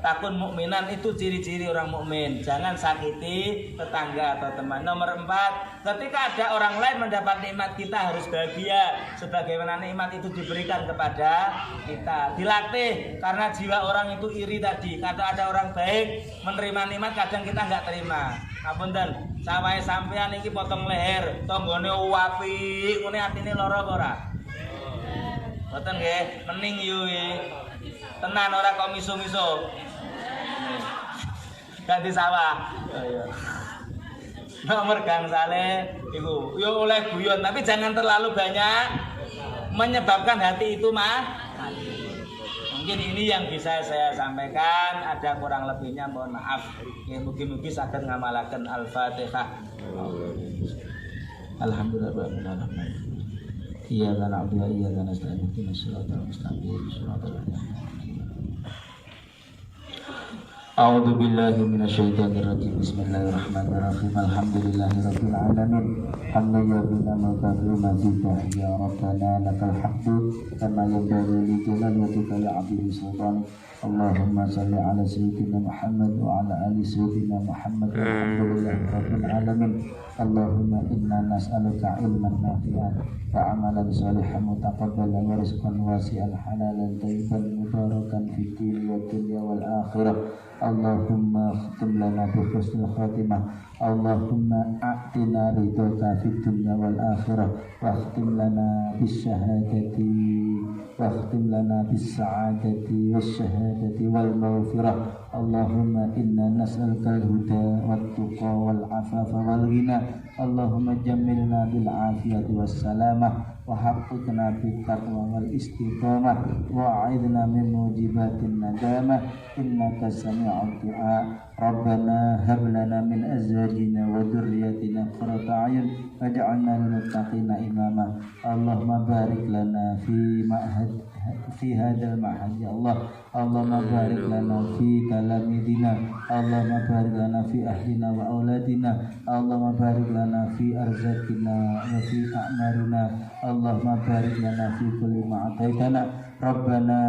takun mukminan, itu ciri-ciri orang mukmin. Jangan sakiti tetangga atau teman. Nomor 4, ketika ada orang lain mendapat nikmat, kita harus bahagia sebagaimana nikmat itu diberikan kepada kita. Dilatih, karena jiwa orang itu iri tadi. Kalau ada orang baik menerima nikmat, kadang kita nggak terima. Ngapunten, sawahe sampean iki potong leher, tanggane apik, ngene atine lara apa ora? Mboten nggih, mening yo tenan ora kok miso-miso. Ganti sawah. Nomor gangsale iku yo oleh guyon, tapi jangan terlalu banyak menyebabkan hati itu mati. Mungkin ini yang bisa saya sampaikan, ada kurang lebihnya mohon maaf. Ya, mugi-mugi saged ngamalaken Al-Fatihah. Alhamdulillah. Iyyaka na'budu wa iyyaka nasta'in ihdinas siratal mustaqim siratal ladzina A'udzu billahi minasyaitonir rajim. Bismillahirrahmanirrahim. Alhamdulillahirabbil alamin. Hamdan rabbina wa mazida ya rabbana lakal hamdu kama yanbaghi li jalali wajhika ya 'azimi sultan. Allahumma shalli ala sayyidina Muhammad wa ala ali sayyidina Muhammad. Alhamdulillahirabbil alamin. Allahumma inna nas'aluka ilman nafi'an wa amalan shalihan mutaqabbalan wa rizqan wasi'an halalan thayyiban mubarakan fid din wa dunya wal akhirah. Allahumma khtim lana bi husnil khatimah. Allahumma a'tina ridhaka fid dunya wal akhirah wa khtim lana bis syahadati wa khtim lana bis sa'adati was syahadati wal maghfirah. Allahumma inna nas'aluka al-huda wat tuqa wal afafa wal ghina. Allahumma jammilna bil afiyati was salamah wa haqqiqna bit taqwa wal istiqamah wa a'idna min mujibatin nadamah innaka sami'ud du'a. Rabbana hab lana min azwajina wa dhurriyyatina qurrata a'yun waj'alna lil muttaqina imama. Allahumma barik lana fi hadzal ma'had ya Allah. Allahumma barik lana fi talamidina. Allahumma barik lana fi ahlina wa auladina. Allahumma barik lana fi arzaqina wa fi a'marina. Allahumma barik lana fi kulli ma ataitana. Rabbana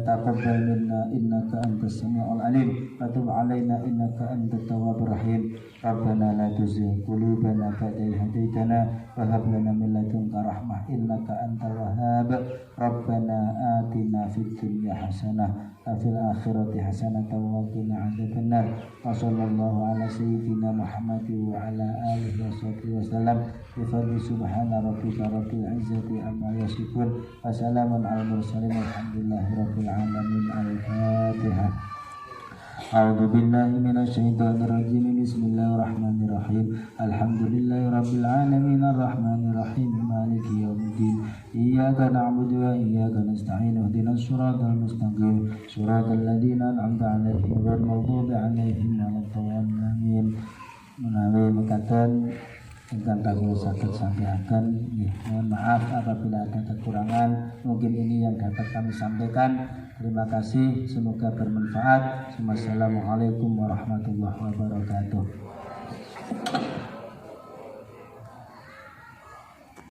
taqabbal minna innaka antas samiul alim wa tub alaina innaka antat tawwabur rahim. Rabbana la tuzigh qulubana ba'da idh hadaitana wa hab lana min ladunka rahmah innaka antal wahhab. Rabbana atina fid dunya hasanah wa fil akhirati hasanah wa qina adzabannar. Wa sallallahu ala sayyidina Muhammad wa ala alihi washabbihi wasallam. Bi fadli subhana rabbika rabbil izzati amma yasifun wa salamun alal mursalin walhamdulillahi rabbil alamin. Al-Fatihah. A'udzu billahi minasyaitonir rajim. Bismillahirrahmanirrahim. Alhamdulillahi rabbil alamin arrahmanir rahim maliki yaumiddin. Iyyaka na'budu wa iyyaka nasta'in ihdinas siratal mustaqim siratal ladzina an'amta 'alaihim ghairil maghdubi 'alaihim waladdallin. Menawi mekaten ingkang kagem saged sampaikan, mohon maaf apabila ada kekurangan. Mungkin ini yang dapat kami sampaikan. Terima kasih, semoga bermanfaat. Wassalamualaikum warahmatullahi wabarakatuh.